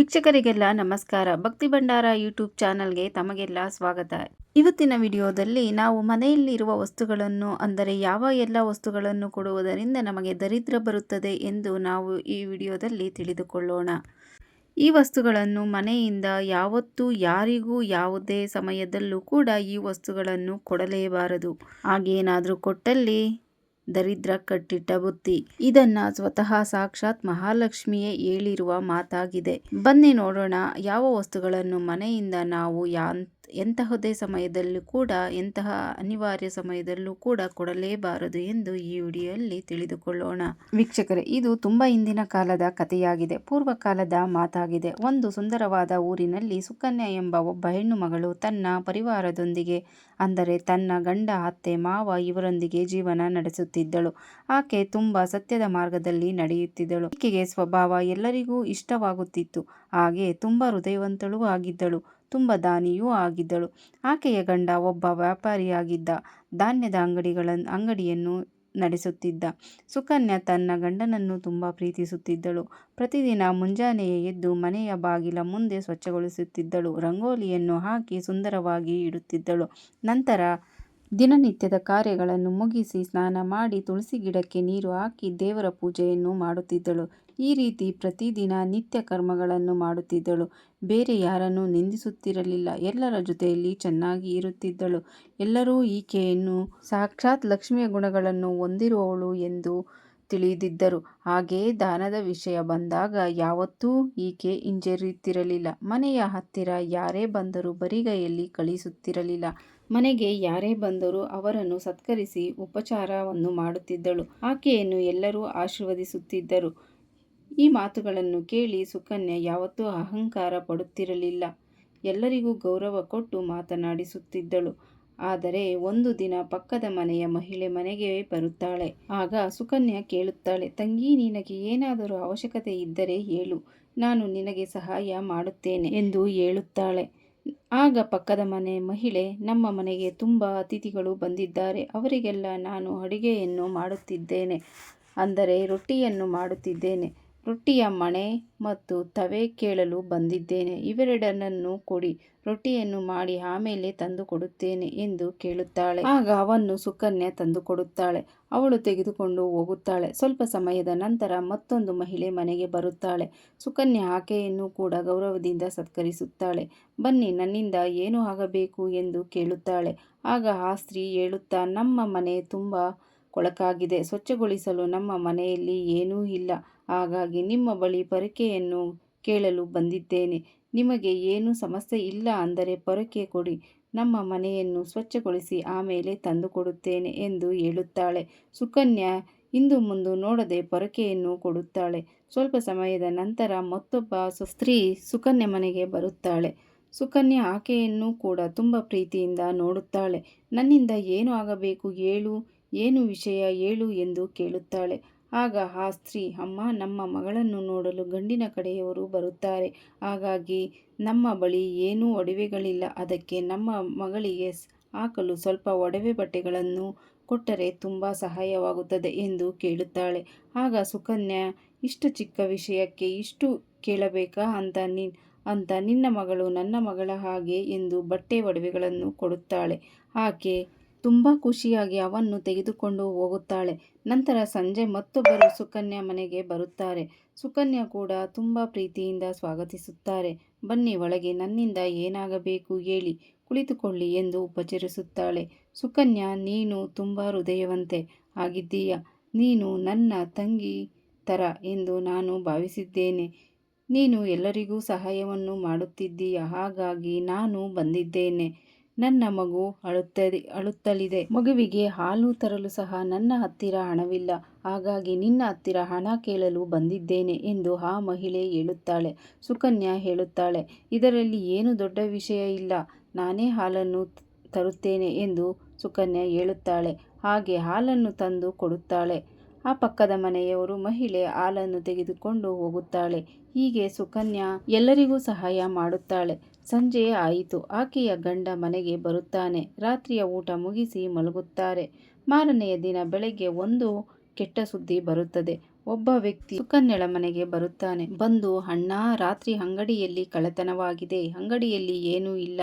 ವೀಕ್ಷಕರಿಗೆಲ್ಲ ನಮಸ್ಕಾರ. ಭಕ್ತಿ ಭಂಡಾರ ಯೂಟ್ಯೂಬ್ ಚಾನಲ್ಗೆ ತಮಗೆಲ್ಲ ಸ್ವಾಗತ. ಇವತ್ತಿನ ವಿಡಿಯೋದಲ್ಲಿ ನಾವು ಮನೆಯಲ್ಲಿರುವ ವಸ್ತುಗಳನ್ನು, ಅಂದರೆ ಯಾವ ಎಲ್ಲ ವಸ್ತುಗಳನ್ನು ಕೊಡುವುದರಿಂದ ನಮಗೆ ದರಿದ್ರ ಬರುತ್ತದೆ ಎಂದು ನಾವು ಈ ವಿಡಿಯೋದಲ್ಲಿ ತಿಳಿದುಕೊಳ್ಳೋಣ. ಈ ವಸ್ತುಗಳನ್ನು ಮನೆಯಿಂದ ಯಾವತ್ತೂ ಯಾರಿಗೂ ಯಾವುದೇ ಸಮಯದಲ್ಲೂ ಕೂಡ ಈ ವಸ್ತುಗಳನ್ನು ಕೊಡಲೇಬಾರದು. ಹಾಗೇನಾದರೂ ಕೊಟ್ಟಲ್ಲಿ ದರಿದ್ರ ಕಟ್ಟಿಟ್ಟ ಬುತ್ತಿ. ಇದನ್ನ ಸ್ವತಃ ಸಾಕ್ಷಾತ್ ಮಹಾಲಕ್ಷ್ಮಿಯೇ ಹೇಳಿರುವ ಮಾತಾಗಿದೆ. ಬನ್ನಿ ನೋಡೋಣ ಯಾವ ವಸ್ತುಗಳನ್ನು ಮನೆಯಿಂದ ನಾವು ಎಂತಹದೇ ಸಮಯದಲ್ಲೂ ಕೂಡ, ಎಂತಹ ಅನಿವಾರ್ಯ ಸಮಯದಲ್ಲೂ ಕೂಡ ಕೊಡಲೇಬಾರದು ಎಂದು ಈ ವಿಡಿಯೋದಲ್ಲಿ ತಿಳಿದುಕೊಳ್ಳೋಣ. ವೀಕ್ಷಕರೇ, ಇದು ತುಂಬಾ ಹಿಂದಿನ ಕಾಲದ ಕಥೆಯಾಗಿದೆ. ಪೂರ್ವಕಾಲದ ಮಾತಾಗಿದೆ. ಒಂದು ಸುಂದರವಾದ ಊರಿನಲ್ಲಿ ಸುಕನ್ಯಾ ಎಂಬ ಒಬ್ಬ ಹೆಣ್ಣು ಮಗಳು ತನ್ನ ಪರಿವಾರದೊಂದಿಗೆ, ಅಂದರೆ ತನ್ನ ಗಂಡ, ಅತ್ತೆ, ಮಾವ ಇವರೊಂದಿಗೆ ಜೀವನ ನಡೆಸುತ್ತಿದ್ದಳು. ಆಕೆ ತುಂಬಾ ಸತ್ಯದ ಮಾರ್ಗದಲ್ಲಿ ನಡೆಯುತ್ತಿದ್ದಳು. ಈಕೆಗೆ ಸ್ವಭಾವ ಎಲ್ಲರಿಗೂ ಇಷ್ಟವಾಗುತ್ತಿತ್ತು. ಹಾಗೆ ತುಂಬಾ ಹೃದಯವಂತಳೂ ಆಗಿದ್ದಳು. ತುಂಬ ದಾನಿಯೂ ಆಗಿದ್ದಳು. ಆಕೆಯ ಗಂಡ ಒಬ್ಬ ವ್ಯಾಪಾರಿಯಾಗಿದ್ದ. ಧಾನ್ಯದ ಅಂಗಡಿಯನ್ನು ನಡೆಸುತ್ತಿದ್ದ. ಸುಕನ್ಯಾ ತನ್ನ ಗಂಡನನ್ನು ತುಂಬ ಪ್ರೀತಿಸುತ್ತಿದ್ದಳು. ಪ್ರತಿದಿನ ಮುಂಜಾನೆಯೇ ಎದ್ದು ಮನೆಯ ಬಾಗಿಲ ಮುಂದೆ ಸ್ವಚ್ಛಗೊಳಿಸುತ್ತಿದ್ದಳು. ರಂಗೋಲಿಯನ್ನು ಹಾಕಿ ಸುಂದರವಾಗಿ ಇಡುತ್ತಿದ್ದಳು. ನಂತರ ದಿನನಿತ್ಯದ ಕಾರ್ಯಗಳನ್ನು ಮುಗಿಸಿ ಸ್ನಾನ ಮಾಡಿ ತುಳಸಿ ಗಿಡಕ್ಕೆ ನೀರು ಹಾಕಿ ದೇವರ ಪೂಜೆಯನ್ನು ಮಾಡುತ್ತಿದ್ದಳು. ಈ ರೀತಿ ಪ್ರತಿದಿನ ನಿತ್ಯ ಕರ್ಮಗಳನ್ನು ಮಾಡುತ್ತಿದ್ದಳು. ಬೇರೆ ಯಾರನ್ನೂ ನಿಂದಿಸುತ್ತಿರಲಿಲ್ಲ. ಎಲ್ಲರ ಜೊತೆಯಲ್ಲಿ ಚೆನ್ನಾಗಿ ಇರುತ್ತಿದ್ದಳು. ಎಲ್ಲರೂ ಈಕೆಯನ್ನು ಸಾಕ್ಷಾತ್ ಲಕ್ಷ್ಮಿಯ ಗುಣಗಳನ್ನು ಹೊಂದಿರುವವಳು ಎಂದು ತಿಳಿದಿದ್ದರು. ಹಾಗೆಯೇ ದಾನದ ವಿಷಯ ಬಂದಾಗ ಯಾವತ್ತೂ ಈಕೆ ಹಿಂಜರಿಯುತ್ತಿರಲಿಲ್ಲ. ಮನೆಯ ಹತ್ತಿರ ಯಾರೇ ಬಂದರೂ ಬರಿಗೈಯಲ್ಲಿ ಕಳಿಸುತ್ತಿರಲಿಲ್ಲ. ಮನೆಗೆ ಯಾರೇ ಬಂದರೂ ಅವರನ್ನು ಸತ್ಕರಿಸಿ ಉಪಚಾರವನ್ನು ಮಾಡುತ್ತಿದ್ದಳು. ಆಕೆಯನ್ನು ಎಲ್ಲರೂ ಆಶೀರ್ವದಿಸುತ್ತಿದ್ದರು. ಈ ಮಾತುಗಳನ್ನು ಕೇಳಿ ಸುಕನ್ಯಾ ಯಾವತ್ತೂ ಅಹಂಕಾರ ಪಡುತ್ತಿರಲಿಲ್ಲ. ಎಲ್ಲರಿಗೂ ಗೌರವ ಕೊಟ್ಟು ಮಾತನಾಡಿಸುತ್ತಿದ್ದಳು. ಆದರೆ ಒಂದು ದಿನ ಪಕ್ಕದ ಮನೆಯ ಮಹಿಳೆ ಮನೆಗೆ ಬರುತ್ತಾಳೆ. ಆಗ ಸುಕನ್ಯಾ ಕೇಳುತ್ತಾಳೆ, ತಂಗಿ, ನಿನಗೆ ಏನಾದರೂ ಅವಶ್ಯಕತೆ ಇದ್ದರೆ ಹೇಳು, ನಾನು ನಿನಗೆ ಸಹಾಯ ಮಾಡುತ್ತೇನೆ ಎಂದು ಹೇಳುತ್ತಾಳೆ. ಆಗ ಪಕ್ಕದ ಮನೆ ಮಹಿಳೆ, ನಮ್ಮ ಮನೆಗೆ ತುಂಬ ಅತಿಥಿಗಳು ಬಂದಿದ್ದಾರೆ. ಅವರಿಗೆಲ್ಲ ನಾನು ಅಡುಗೆಯನ್ನು ಮಾಡುತ್ತಿದ್ದೇನೆ, ಅಂದರೆ ರೊಟ್ಟಿಯನ್ನು ಮಾಡುತ್ತಿದ್ದೇನೆ. ರೊಟ್ಟಿಯ ಮಣೆ ಮತ್ತು ತವೆ ಕೇಳಲು ಬಂದಿದ್ದೇನೆ. ಇವೆರಡನ್ನೂ ಕೊಡಿ, ರೊಟ್ಟಿಯನ್ನು ಮಾಡಿ ಆಮೇಲೆ ತಂದು ಕೊಡುತ್ತೇನೆ ಎಂದು ಕೇಳುತ್ತಾಳೆ. ಆಗ ಅವನ್ನು ಸುಕನ್ಯಾ ತಂದು ಕೊಡುತ್ತಾಳೆ. ಅವಳು ತೆಗೆದುಕೊಂಡು ಹೋಗುತ್ತಾಳೆ. ಸ್ವಲ್ಪ ಸಮಯದ ನಂತರ ಮತ್ತೊಂದು ಮಹಿಳೆ ಮನೆಗೆ ಬರುತ್ತಾಳೆ. ಸುಕನ್ಯಾ ಆಕೆಯನ್ನು ಕೂಡ ಗೌರವದಿಂದ ಸತ್ಕರಿಸುತ್ತಾಳೆ. ಬನ್ನಿ, ನನ್ನಿಂದ ಏನು ಆಗಬೇಕು ಎಂದು ಕೇಳುತ್ತಾಳೆ. ಆಗ ಆ ಸ್ತ್ರೀ ಹೇಳುತ್ತಾ, ನಮ್ಮ ಮನೆ ತುಂಬ ಕೊಳಕಾಗಿದೆ. ಸ್ವಚ್ಛಗೊಳಿಸಲು ನಮ್ಮ ಮನೆಯಲ್ಲಿ ಏನೂ ಇಲ್ಲ. ಹಾಗಾಗಿ ನಿಮ್ಮ ಬಳಿ ಪೊರಕೆಯನ್ನು ಕೇಳಲು ಬಂದಿದ್ದೇನೆ. ನಿಮಗೆ ಏನು ಸಮಸ್ಯೆ ಇಲ್ಲ ಅಂದರೆ ಪೊರಕೆ ಕೊಡಿ, ನಮ್ಮ ಮನೆಯನ್ನು ಸ್ವಚ್ಛಗೊಳಿಸಿ ಆಮೇಲೆ ತಂದು ಕೊಡುತ್ತೇನೆ ಎಂದು ಹೇಳುತ್ತಾಳೆ. ಸುಕನ್ಯಾ ಹಿಂದು ಮುಂದು ನೋಡದೆ ಪೊರಕೆಯನ್ನು ಕೊಡುತ್ತಾಳೆ. ಸ್ವಲ್ಪ ಸಮಯದ ನಂತರ ಮತ್ತೊಬ್ಬ ಸ್ತ್ರೀ ಸುಕನ್ಯಾ ಮನೆಗೆ ಬರುತ್ತಾಳೆ. ಸುಕನ್ಯಾ ಆಕೆಯನ್ನು ಕೂಡ ತುಂಬ ಪ್ರೀತಿಯಿಂದ ನೋಡುತ್ತಾಳೆ. ನನ್ನಿಂದ ಏನು ಆಗಬೇಕು ಹೇಳು, ಏನು ವಿಷಯ ಹೇಳು ಎಂದು ಕೇಳುತ್ತಾಳೆ. ಆಗ ಆ ಸ್ತ್ರೀ, ಅಮ್ಮ, ನಮ್ಮ ಮಗಳನ್ನು ನೋಡಲು ಗಂಡಿನ ಕಡೆಯವರು ಬರುತ್ತಾರೆ. ಹಾಗಾಗಿ ನಮ್ಮ ಬಳಿ ಏನೂ ಒಡವೆಗಳಿಲ್ಲ. ಅದಕ್ಕೆ ನಮ್ಮ ಮಗಳಿಗೆ ಹಾಕಲು ಸ್ವಲ್ಪ ಒಡವೆ ಬಟ್ಟೆಗಳನ್ನು ಕೊಟ್ಟರೆ ತುಂಬ ಸಹಾಯವಾಗುತ್ತದೆ ಎಂದು ಕೇಳುತ್ತಾಳೆ. ಆಗ ಸುಕನ್ಯಾ, ಇಷ್ಟು ಚಿಕ್ಕ ವಿಷಯಕ್ಕೆ ಇಷ್ಟು ಕೇಳಬೇಕಾ ಅಂತ ನಿನ್ನ ಮಗಳು ನನ್ನ ಮಗಳ ಹಾಗೆ ಎಂದು ಬಟ್ಟೆ ಒಡವೆಗಳನ್ನು ಕೊಡುತ್ತಾಳೆ. ಆಕೆ ತುಂಬ ಖುಷಿಯಾಗಿ ಅವನ್ನು ತೆಗೆದುಕೊಂಡು ಹೋಗುತ್ತಾಳೆ. ನಂತರ ಸಂಜೆ ಮತ್ತೊಬ್ಬರು ಸುಕನ್ಯಾ ಮನೆಗೆ ಬರುತ್ತಾರೆ. ಸುಕನ್ಯಾ ಕೂಡ ತುಂಬ ಪ್ರೀತಿಯಿಂದ ಸ್ವಾಗತಿಸುತ್ತಾರೆ. ಬನ್ನಿ ಒಳಗೆ, ನನ್ನಿಂದ ಏನಾಗಬೇಕು ಹೇಳಿ, ಕುಳಿತುಕೊಳ್ಳಿ ಎಂದು ಉಪಚರಿಸುತ್ತಾಳೆ. ಸುಕನ್ಯಾ, ನೀನು ತುಂಬ ಹೃದಯವಂತೆ ಆಗಿದ್ದೀಯ. ನೀನು ನನ್ನ ತಂಗಿ ಥರ ಎಂದು ನಾನು ಭಾವಿಸಿದ್ದೇನೆ. ನೀನು ಎಲ್ಲರಿಗೂ ಸಹಾಯವನ್ನು ಮಾಡುತ್ತಿದ್ದೀಯ. ಹಾಗಾಗಿ ನಾನು ಬಂದಿದ್ದೇನೆ. ನನ್ನ ಮಗು ಅಳುತ್ತಲಿದೆ. ಮಗುವಿಗೆ ಹಾಲು ತರಲು ಸಹ ನನ್ನ ಹತ್ತಿರ ಹಣವಿಲ್ಲ. ಹಾಗಾಗಿ ನಿನ್ನ ಹತ್ತಿರ ಹಣ ಕೇಳಲು ಬಂದಿದ್ದೇನೆ ಎಂದು ಆ ಮಹಿಳೆ ಹೇಳುತ್ತಾಳೆ. ಸುಕನ್ಯಾ ಹೇಳುತ್ತಾಳೆ, ಇದರಲ್ಲಿ ಏನು ದೊಡ್ಡ ವಿಷಯ ಇಲ್ಲ, ನಾನೇ ಹಾಲನ್ನು ತರುತ್ತೇನೆ ಎಂದು ಸುಕನ್ಯಾ ಹೇಳುತ್ತಾಳೆ. ಹಾಗೆ ಹಾಲನ್ನು ತಂದು ಕೊಡುತ್ತಾಳೆ. ಆ ಪಕ್ಕದ ಮನೆಯವರು ಮಹಿಳೆ ಹಾಲನ್ನು ತೆಗೆದುಕೊಂಡು ಹೋಗುತ್ತಾಳೆ. ಹೀಗೆ ಸುಕನ್ಯಾ ಎಲ್ಲರಿಗೂ ಸಹಾಯ ಮಾಡುತ್ತಾಳೆ. ಸಂಜೆ ಆಯಿತು. ಆಕೆಯ ಗಂಡ ಮನೆಗೆ ಬರುತ್ತಾನೆ. ರಾತ್ರಿಯ ಊಟ ಮುಗಿಸಿ ಮಲಗುತ್ತಾರೆ. ಮಾರನೆಯ ದಿನ ಬೆಳಗ್ಗೆ ಒಂದು ಕೆಟ್ಟ ಸುದ್ದಿ ಬರುತ್ತದೆ. ಒಬ್ಬ ವ್ಯಕ್ತಿ ಸುಕನ್ಯಳ ಮನೆಗೆ ಬರುತ್ತಾನೆ. ಬಂದು, ಅಣ್ಣ, ರಾತ್ರಿ ಅಂಗಡಿಯಲ್ಲಿ ಕಳ್ಳತನವಾಗಿದೆ, ಅಂಗಡಿಯಲ್ಲಿ ಏನೂ ಇಲ್ಲ,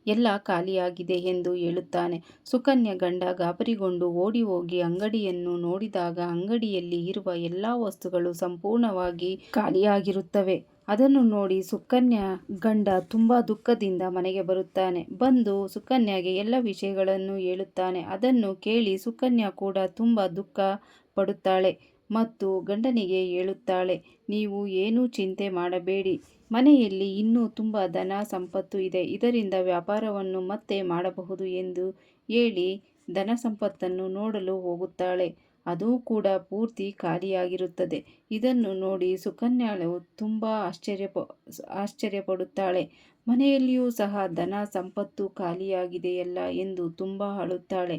ಎಲ್ಲ ಖಾಲಿಯಾಗಿದೆ ಎಂದು ಹೇಳುತ್ತಾನೆ. ಸುಕನ್ಯಾ ಗಂಡ ಗಾಬರಿಗೊಂಡು ಓಡಿ ಹೋಗಿ ಅಂಗಡಿಯನ್ನು ನೋಡಿದಾಗ ಅಂಗಡಿಯಲ್ಲಿ ಇರುವ ಎಲ್ಲ ವಸ್ತುಗಳು ಸಂಪೂರ್ಣವಾಗಿ ಖಾಲಿಯಾಗಿರುತ್ತವೆ. ಅದನ್ನು ನೋಡಿ ಸುಕನ್ಯಾ ಗಂಡ ತುಂಬಾ ದುಃಖದಿಂದ ಮನೆಗೆ ಬರುತ್ತಾನೆ. ಬಂದು ಸುಕನ್ಯಾಗೆ ಎಲ್ಲ ವಿಷಯಗಳನ್ನು ಹೇಳುತ್ತಾನೆ. ಅದನ್ನು ಕೇಳಿ ಸುಕನ್ಯಾ ಕೂಡ ತುಂಬಾ ದುಃಖ ಪಡುತ್ತಾಳೆ ಮತ್ತು ಗಂಡನಿಗೆ ಹೇಳುತ್ತಾಳೆ, ನೀವು ಏನೂ ಚಿಂತೆ ಮಾಡಬೇಡಿ, ಮನೆಯಲ್ಲಿ ಇನ್ನೂ ತುಂಬ ಧನ ಸಂಪತ್ತು ಇದೆ, ಇದರಿಂದ ವ್ಯಾಪಾರವನ್ನು ಮತ್ತೆ ಮಾಡಬಹುದು ಎಂದು ಹೇಳಿ ಧನ ಸಂಪತ್ತನ್ನು ನೋಡಲು ಹೋಗುತ್ತಾಳೆ. ಅದು ಕೂಡ ಪೂರ್ತಿ ಖಾಲಿಯಾಗಿರುತ್ತದೆ. ಇದನ್ನು ನೋಡಿ ಸುಕನ್ಯಾಳು ತುಂಬ ಆಶ್ಚರ್ಯಪಡುತ್ತಾಳೆ. ಮನೆಯಲ್ಲಿಯೂ ಸಹ ಧನ ಸಂಪತ್ತು ಖಾಲಿಯಾಗಿದೆಯಲ್ಲ ಎಂದು ತುಂಬ ಅಳುತ್ತಾಳೆ.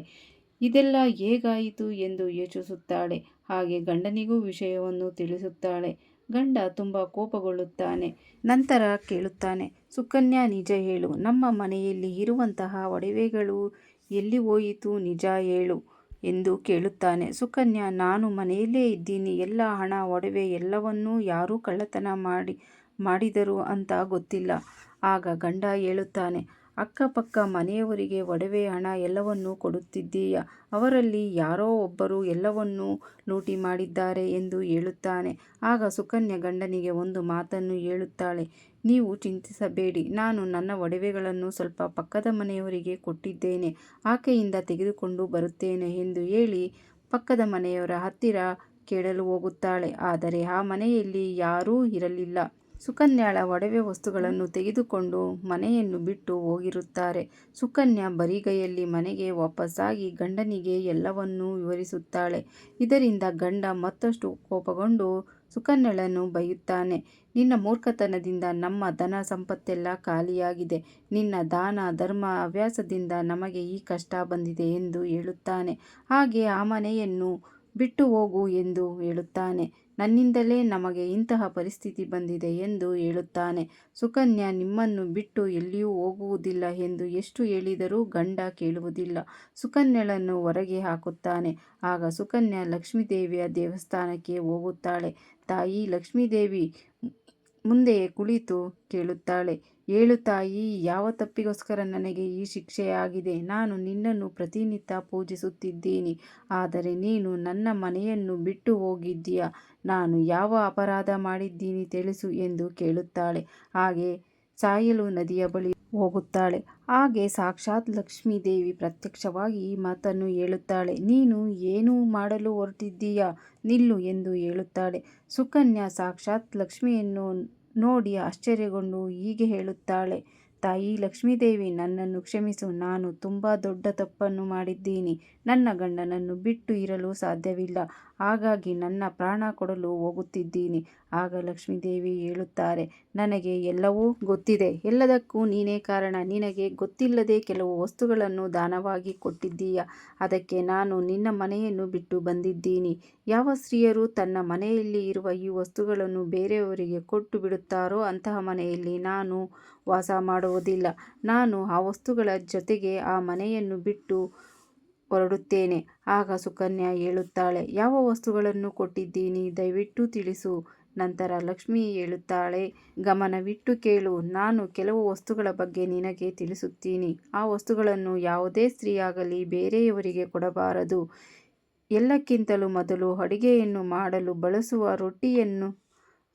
ಇದೆಲ್ಲ ಹೇಗಾಯಿತು ಎಂದು ಯೋಚಿಸುತ್ತಾಳೆ. ಹಾಗೆ ಗಂಡನಿಗೂ ವಿಷಯವನ್ನು ತಿಳಿಸುತ್ತಾಳೆ. ಗಂಡ ತುಂಬ ಕೋಪಗೊಳ್ಳುತ್ತಾನೆ. ನಂತರ ಕೇಳುತ್ತಾನೆ, ಸುಕನ್ಯಾ, ನಿಜ ಹೇಳು, ನಮ್ಮ ಮನೆಯಲ್ಲಿ ಇರುವಂತಹ ಒಡವೆಗಳು ಎಲ್ಲಿ ಹೋಯಿತು, ನಿಜ ಹೇಳು ಎಂದು ಕೇಳುತ್ತಾನೆ. ಸುಕನ್ಯಾ, ನಾನು ಮನೆಯಲ್ಲೇ ಇದ್ದೀನಿ, ಎಲ್ಲ ಹಣ ಒಡವೆ ಎಲ್ಲವನ್ನೂ ಯಾರು ಕಳ್ಳತನ ಮಾಡಿದರು ಅಂತ ಗೊತ್ತಿಲ್ಲ. ಆಗ ಗಂಡ ಹೇಳುತ್ತಾನೆ, ಅಕ್ಕಪಕ್ಕ ಮನೆಯವರಿಗೆ ಒಡವೆ ಹಣ ಎಲ್ಲವನ್ನೂ ಕೊಡುತ್ತಿದ್ದೀಯ, ಅವರಲ್ಲಿ ಯಾರೋ ಒಬ್ಬರು ಎಲ್ಲವನ್ನೂ ಲೂಟಿ ಮಾಡಿದ್ದಾರೆ ಎಂದು ಹೇಳುತ್ತಾನೆ. ಆಗ ಸುಕನ್ಯಾ ಗಂಡನಿಗೆ ಒಂದು ಮಾತನ್ನು ಹೇಳುತ್ತಾಳೆ, ನೀವು ಚಿಂತಿಸಬೇಡಿ, ನಾನು ನನ್ನ ಒಡವೆಗಳನ್ನು ಸ್ವಲ್ಪ ಪಕ್ಕದ ಮನೆಯವರಿಗೆ ಕೊಟ್ಟಿದ್ದೇನೆ, ಆಕೆಯಿಂದ ತೆಗೆದುಕೊಂಡು ಬರುತ್ತೇನೆ ಎಂದು ಹೇಳಿ ಪಕ್ಕದ ಮನೆಯವರ ಹತ್ತಿರ ಕೇಳಲು ಹೋಗುತ್ತಾಳೆ. ಆದರೆ ಆ ಮನೆಯಲ್ಲಿ ಯಾರೂ ಇರಲಿಲ್ಲ. ಸುಕನ್ಯಾಳ ಒಡವೆ ವಸ್ತುಗಳನ್ನು ತೆಗೆದುಕೊಂಡು ಮನೆಯನ್ನು ಬಿಟ್ಟು ಹೋಗಿರುತ್ತಾರೆ. ಸುಕನ್ಯಾ ಬರಿಗೈಯಲ್ಲಿ ಮನೆಗೆ ವಾಪಸ್ಸಾಗಿ ಗಂಡನಿಗೆ ಎಲ್ಲವನ್ನೂ ವಿವರಿಸುತ್ತಾಳೆ. ಇದರಿಂದ ಗಂಡ ಮತ್ತಷ್ಟು ಕೋಪಗೊಂಡು ಸುಕನ್ಯಳನ್ನು ಬೈಯುತ್ತಾನೆ. ನಿನ್ನ ಮೂರ್ಖತನದಿಂದ ನಮ್ಮ ಧನ ಸಂಪತ್ತೆಲ್ಲ ಖಾಲಿಯಾಗಿದೆ, ನಿನ್ನ ದಾನ ಧರ್ಮ ಹವ್ಯಾಸದಿಂದ ನಮಗೆ ಈ ಕಷ್ಟ ಬಂದಿದೆ ಎಂದು ಹೇಳುತ್ತಾನೆ. ಹಾಗೆ ಆ ಮನೆಯನ್ನು ಬಿಟ್ಟು ಹೋಗು ಎಂದು ಹೇಳುತ್ತಾನೆ. ನನ್ನಿಂದಲೇ ನಮಗೆ ಇಂತಹ ಪರಿಸ್ಥಿತಿ ಬಂದಿದೆ ಎಂದು ಹೇಳುತ್ತಾನೆ. ಸುಕನ್ಯಾ ನಿಮ್ಮನ್ನು ಬಿಟ್ಟು ಎಲ್ಲಿಯೂ ಹೋಗುವುದಿಲ್ಲ ಎಂದು ಎಷ್ಟು ಹೇಳಿದರೂ ಗಂಡ ಕೇಳುವುದಿಲ್ಲ. ಸುಕನ್ಯಳನ್ನು ಹೊರಗೆ ಹಾಕುತ್ತಾನೆ. ಆಗ ಸುಕನ್ಯಾ ಲಕ್ಷ್ಮೀದೇವಿಯ ದೇವಸ್ಥಾನಕ್ಕೆ ಹೋಗುತ್ತಾಳೆ. ತಾಯಿ ಲಕ್ಷ್ಮೀದೇವಿ ಮುಂದೆ ಕುಳಿತು ಕೇಳುತ್ತಾಳೆ, ಹೇಳು ತಾಯಿ, ಯಾವ ತಪ್ಪಿಗೋಸ್ಕರ ನನಗೆ ಈ ಶಿಕ್ಷೆಯಾಗಿದೆ? ನಾನು ನಿನ್ನನ್ನು ಪ್ರತಿನಿತ್ಯ ಪೂಜಿಸುತ್ತಿದ್ದೀನಿ, ಆದರೆ ನೀನು ನನ್ನ ಮನೆಯನ್ನು ಬಿಟ್ಟು ಹೋಗಿದ್ದೀಯ, ನಾನು ಯಾವ ಅಪರಾಧ ಮಾಡಿದ್ದೀನಿ ತಿಳಿಸು ಎಂದು ಕೇಳುತ್ತಾಳೆ. ಹಾಗೆ ಸಾಯಲು ನದಿಯ ಬಳಿ ಹೋಗುತ್ತಾಳೆ. ಹಾಗೆ ಸಾಕ್ಷಾತ್ ಲಕ್ಷ್ಮೀದೇವಿ ಪ್ರತ್ಯಕ್ಷವಾಗಿ ಈ ಮಾತನ್ನು ಹೇಳುತ್ತಾಳೆ, ನೀನು ಏನು ಮಾಡಲು ಹೊರಟಿದ್ದೀಯಾ, ನಿಲ್ಲು ಎಂದು ಹೇಳುತ್ತಾಳೆ. ಸುಕನ್ಯಾ ಸಾಕ್ಷಾತ್ ಲಕ್ಷ್ಮಿಯನ್ನು ನೋಡಿ ಆಶ್ಚರ್ಯಗೊಂಡು ಹೀಗೆ ಹೇಳುತ್ತಾಳೆ, ತಾಯಿ ಲಕ್ಷ್ಮೀದೇವಿ, ನನ್ನನ್ನು ಕ್ಷಮಿಸು, ನಾನು ತುಂಬ ದೊಡ್ಡ ತಪ್ಪನ್ನು ಮಾಡಿದ್ದೀನಿ, ನನ್ನ ಗಂಡನನ್ನು ಬಿಟ್ಟು ಇರಲು ಸಾಧ್ಯವಿಲ್ಲ, ಹಾಗಾಗಿ ನನ್ನ ಪ್ರಾಣ ಕೊಡಲು ಹೋಗುತ್ತಿದ್ದೀನಿ. ಆಗ ಲಕ್ಷ್ಮೀದೇವಿ ಹೇಳುತ್ತಾರೆ, ನನಗೆ ಎಲ್ಲವೂ ಗೊತ್ತಿದೆ, ಎಲ್ಲದಕ್ಕೂ ನೀನೇ ಕಾರಣ, ನಿನಗೆ ಗೊತ್ತಿಲ್ಲದೆ ಕೆಲವು ವಸ್ತುಗಳನ್ನು ದಾನವಾಗಿ ಕೊಟ್ಟಿದ್ದೀಯ, ಅದಕ್ಕೆ ನಾನು ನಿನ್ನ ಮನೆಯನ್ನು ಬಿಟ್ಟು ಬಂದಿದ್ದೀನಿ. ಯಾವ ಸ್ತ್ರೀಯರು ತನ್ನ ಮನೆಯಲ್ಲಿ ಇರುವ ಈ ವಸ್ತುಗಳನ್ನು ಬೇರೆಯವರಿಗೆ ಕೊಟ್ಟು ಬಿಡುತ್ತಾರೋ ಅಂತಹ ಮನೆಯಲ್ಲಿ ನಾನು ವಾಸ ಮಾಡುವುದಿಲ್ಲ. ನಾನು ಆ ವಸ್ತುಗಳ ಜೊತೆಗೆ ಆ ಮನೆಯನ್ನು ಬಿಟ್ಟು ಹೊರಡುತ್ತೇನೆ. ಆಗ ಸುಕನ್ಯಾ ಹೇಳುತ್ತಾಳೆ, ಯಾವ ವಸ್ತುಗಳನ್ನು ಕೊಟ್ಟಿದ್ದೀನಿ, ದಯವಿಟ್ಟು ತಿಳಿಸು. ನಂತರ ಲಕ್ಷ್ಮಿ ಹೇಳುತ್ತಾಳೆ, ಗಮನವಿಟ್ಟು ಕೇಳು, ನಾನು ಕೆಲವು ವಸ್ತುಗಳ ಬಗ್ಗೆ ನಿನಗೆ ತಿಳಿಸುತ್ತೀನಿ. ಆ ವಸ್ತುಗಳನ್ನು ಯಾವುದೇ ಸ್ತ್ರೀಯಾಗಲಿ ಬೇರೆಯವರಿಗೆ ಕೊಡಬಾರದು. ಎಲ್ಲಕ್ಕಿಂತಲೂ ಮೊದಲು ಅಡುಗೆಯನ್ನು ಮಾಡಲು ಬಳಸುವ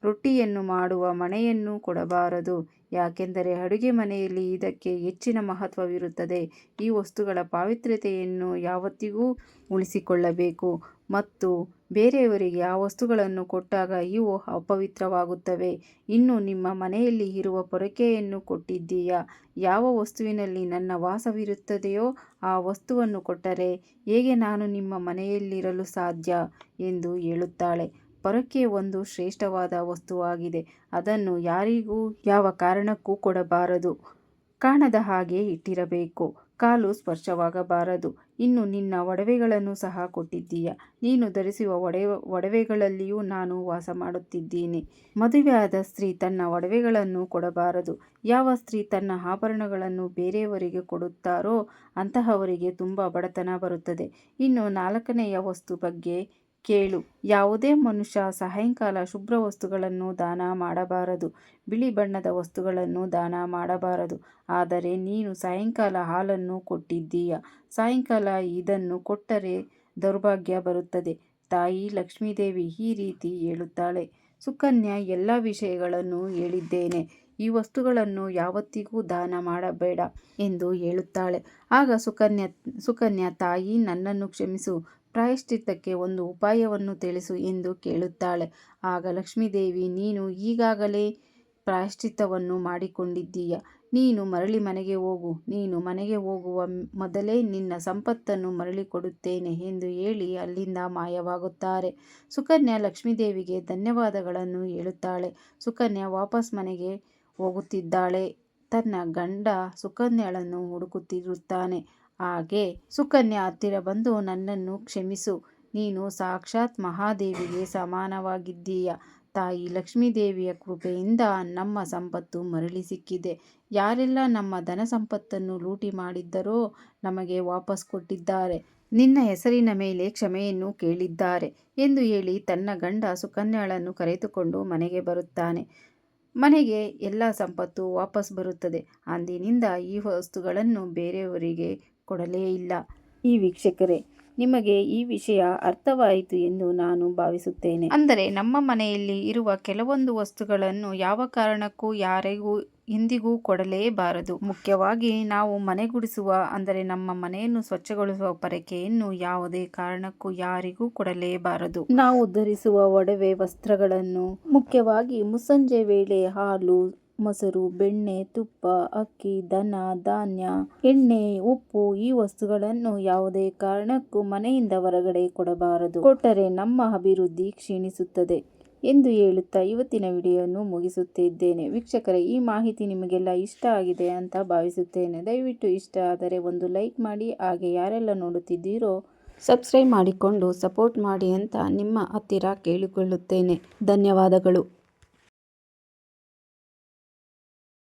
ರೊಟ್ಟಿಯನ್ನು ಮಾಡುವ ಮಣೆಯನ್ನು ಕೊಡಬಾರದು, ಯಾಕೆಂದರೆ ಅಡುಗೆ ಮನೆಯಲ್ಲಿ ಇದಕ್ಕೆ ಹೆಚ್ಚಿನ ಮಹತ್ವವಿರುತ್ತದೆ. ಈ ವಸ್ತುಗಳ ಪಾವಿತ್ರ್ಯತೆಯನ್ನು ಯಾವತ್ತಿಗೂ ಉಳಿಸಿಕೊಳ್ಳಬೇಕು ಮತ್ತು ಬೇರೆಯವರಿಗೆ ಆ ವಸ್ತುಗಳನ್ನು ಕೊಟ್ಟಾಗ ಇವು ಅಪವಿತ್ರವಾಗುತ್ತವೆ. ಇನ್ನು ನಿಮ್ಮ ಮನೆಯಲ್ಲಿ ಇರುವ ಪೊರಕೆಯನ್ನು ಕೊಟ್ಟಿದ್ದೀಯಾ, ಯಾವ ವಸ್ತುವಿನಲ್ಲಿ ನನ್ನ ವಾಸವಿರುತ್ತದೆಯೋ ಆ ವಸ್ತುವನ್ನು ಕೊಟ್ಟರೆ ಹೇಗೆ ನಾನು ನಿಮ್ಮ ಮನೆಯಲ್ಲಿರಲು ಸಾಧ್ಯ ಎಂದು ಹೇಳುತ್ತಾಳೆ. ಪೊರಕೆ ಒಂದು ಶ್ರೇಷ್ಠವಾದ ವಸ್ತುವಾಗಿದೆ, ಅದನ್ನು ಯಾರಿಗೂ ಯಾವ ಕಾರಣಕ್ಕೂ ಕೊಡಬಾರದು, ಕಾಣದ ಹಾಗೆ ಇಟ್ಟಿರಬೇಕು, ಕಾಲು ಸ್ಪರ್ಶವಾಗಬಾರದು. ಇನ್ನು ನಿನ್ನ ಒಡವೆಗಳನ್ನು ಸಹ ಕೊಟ್ಟಿದ್ದೀಯ, ನೀನು ಧರಿಸುವ ಒಡವೆಗಳಲ್ಲಿಯೂ ನಾನು ವಾಸ ಮಾಡುತ್ತಿದ್ದೀನಿ. ಮದುವೆಯಾದ ಸ್ತ್ರೀ ತನ್ನ ಒಡವೆಗಳನ್ನು ಕೊಡಬಾರದು. ಯಾವ ಸ್ತ್ರೀ ತನ್ನ ಆಭರಣಗಳನ್ನು ಬೇರೆಯವರಿಗೆ ಕೊಡುತ್ತಾರೋ ಅಂತಹವರಿಗೆ ತುಂಬ ಬಡತನ ಬರುತ್ತದೆ. ಇನ್ನು 4ನೆಯ ವಸ್ತು ಬಗ್ಗೆ ಕೇಳು. ಯಾವುದೇ ಮನುಷ್ಯ ಸಾಯಂಕಾಲ ಶುಭ್ರ ವಸ್ತುಗಳನ್ನು ದಾನ ಮಾಡಬಾರದು, ಬಿಳಿ ಬಣ್ಣದ ವಸ್ತುಗಳನ್ನು ದಾನ ಮಾಡಬಾರದು. ಆದರೆ ನೀನು ಸಾಯಂಕಾಲ ಹಾಲನ್ನು ಕೊಟ್ಟಿದ್ದೀಯ. ಸಾಯಂಕಾಲ ಇದನ್ನು ಕೊಟ್ಟರೆ ದೌರ್ಭಾಗ್ಯ ಬರುತ್ತದೆ. ತಾಯಿ ಲಕ್ಷ್ಮೀದೇವಿ ಈ ರೀತಿ ಹೇಳುತ್ತಾಳೆ. ಸುಕನ್ಯಾ ಎಲ್ಲ ವಿಷಯಗಳನ್ನು ಹೇಳಿದ್ದೇನೆ. ಈ ವಸ್ತುಗಳನ್ನು ಯಾವತ್ತಿಗೂ ದಾನ ಮಾಡಬೇಡ ಎಂದು ಹೇಳುತ್ತಾಳೆ. ಆಗ ಸುಕನ್ಯಾ ತಾಯಿ, ನನ್ನನ್ನು ಕ್ಷಮಿಸು, ಪ್ರಾಯಶ್ಚಿತ್ತಕ್ಕೆ ಒಂದು ಉಪಾಯವನ್ನು ತಿಳಿಸು ಎಂದು ಕೇಳುತ್ತಾಳೆ. ಆಗ ಲಕ್ಷ್ಮೀದೇವಿ, ನೀನು ಈಗಾಗಲೇ ಪ್ರಾಯಶ್ಚಿತ್ತವನ್ನು ಮಾಡಿಕೊಂಡಿದ್ದೀಯ. ನೀನು ಮರಳಿ ಮನೆಗೆ ಹೋಗು. ನೀನು ಮನೆಗೆ ಹೋಗುವ ಮೊದಲೇ ನಿನ್ನ ಸಂಪತ್ತನ್ನು ಮರಳಿ ಕೊಡುತ್ತೇನೆ ಎಂದು ಹೇಳಿ ಅಲ್ಲಿಂದ ಮಾಯವಾಗುತ್ತಾರೆ. ಸುಕನ್ಯಾ ಲಕ್ಷ್ಮೀದೇವಿಗೆ ಧನ್ಯವಾದಗಳನ್ನು ಹೇಳುತ್ತಾಳೆ. ಸುಕನ್ಯಾ ವಾಪಸ್ ಮನೆಗೆ ಹೋಗುತ್ತಿದ್ದಾಳೆ. ತನ್ನ ಗಂಡ ಸುಕನ್ಯಾಳನ್ನು ಹುಡುಕುತ್ತಿರುತ್ತಾನೆ. ಹಾಗೆ ಸುಕನ್ಯಾ ಹತ್ತಿರ ಬಂದು, ನನ್ನನ್ನು ಕ್ಷಮಿಸು, ನೀನು ಸಾಕ್ಷಾತ್ ಮಹಾದೇವಿಗೆ ಸಮಾನವಾಗಿದ್ದೀಯ. ತಾಯಿ ಲಕ್ಷ್ಮೀದೇವಿಯ ಕೃಪೆಯಿಂದ ನಮ್ಮ ಸಂಪತ್ತು ಮರಳಿ ಸಿಕ್ಕಿದೆ. ಯಾರೆಲ್ಲ ನಮ್ಮ ಧನ ಸಂಪತ್ತನ್ನು ಲೂಟಿ ಮಾಡಿದ್ದರೋ ನಮಗೆ ವಾಪಸ್ ಕೊಟ್ಟಿದ್ದಾರೆ. ನಿನ್ನ ಹೆಸರಿನ ಮೇಲೆ ಕ್ಷಮೆಯನ್ನು ಕೇಳಿದ್ದಾರೆ ಎಂದು ಹೇಳಿ ತನ್ನ ಗಂಡ ಸುಕನ್ಯಾಳನ್ನು ಕರೆದುಕೊಂಡು ಮನೆಗೆ ಬರುತ್ತಾನೆ. ಮನೆಗೆ ಎಲ್ಲ ಸಂಪತ್ತು ವಾಪಸ್ ಬರುತ್ತದೆ. ಅಂದಿನಿಂದ ಈ ವಸ್ತುಗಳನ್ನು ಬೇರೆಯವರಿಗೆ ಕೊಡಲೇ ಇಲ್ಲ. ಈ ವೀಕ್ಷಕರೇ, ನಿಮಗೆ ಈ ವಿಷಯ ಅರ್ಥವಾಯಿತು ಎಂದು ನಾನು ಭಾವಿಸುತ್ತೇನೆ. ಅಂದರೆ ನಮ್ಮ ಮನೆಯಲ್ಲಿ ಇರುವ ಕೆಲವೊಂದು ವಸ್ತುಗಳನ್ನು ಯಾವ ಕಾರಣಕ್ಕೂ ಯಾರಿಗೂ ಎಂದಿಗೂ ಕೊಡಲೇಬಾರದು. ಮುಖ್ಯವಾಗಿ ನಾವು ಮನೆ ಗುಡಿಸುವ, ಅಂದರೆ ನಮ್ಮ ಮನೆಯನ್ನು ಸ್ವಚ್ಛಗೊಳಿಸುವ ಪೊರಕೆಯನ್ನು ಯಾವುದೇ ಕಾರಣಕ್ಕೂ ಯಾರಿಗೂ ಕೊಡಲೇಬಾರದು. ನಾವು ಧರಿಸುವ ಒಡವೆ, ವಸ್ತ್ರಗಳನ್ನು, ಮುಖ್ಯವಾಗಿ ಮುಸ್ಸಂಜೆ ವೇಳೆ ಹಾಲು, ಮೊಸರು, ಬೆಣ್ಣೆ, ತುಪ್ಪ, ಅಕ್ಕಿ, ದನ, ಧಾನ್ಯ, ಎಣ್ಣೆ, ಉಪ್ಪು ಈ ವಸ್ತುಗಳನ್ನು ಯಾವುದೇ ಕಾರಣಕ್ಕೂ ಮನೆಯಿಂದ ಹೊರಗಡೆ ಕೊಡಬಾರದು. ಕೊಟ್ಟರೆ ನಮ್ಮ ಅಭಿವೃದ್ಧಿ ಕ್ಷೀಣಿಸುತ್ತದೆ ಎಂದು ಹೇಳುತ್ತಾ ಇವತ್ತಿನ ವಿಡಿಯೋವನ್ನು ಮುಗಿಸುತ್ತಿದ್ದೇನೆ. ವೀಕ್ಷಕರೇ, ಈ ಮಾಹಿತಿ ನಿಮಗೆಲ್ಲ ಇಷ್ಟ ಆಗಿದೆ ಅಂತ ಭಾವಿಸುತ್ತೇನೆ. ದಯವಿಟ್ಟು ಇಷ್ಟ ಆದರೆ ಒಂದು ಲೈಕ್ ಮಾಡಿ. ಹಾಗೆ ಯಾರೆಲ್ಲ ನೋಡುತ್ತಿದ್ದೀರೋ ಸಬ್ಸ್ಕ್ರೈಬ್ ಮಾಡಿಕೊಂಡು ಸಪೋರ್ಟ್ ಮಾಡಿ ಅಂತ ನಿಮ್ಮ ಹತ್ತಿರ ಕೇಳಿಕೊಳ್ಳುತ್ತೇನೆ. ಧನ್ಯವಾದಗಳು.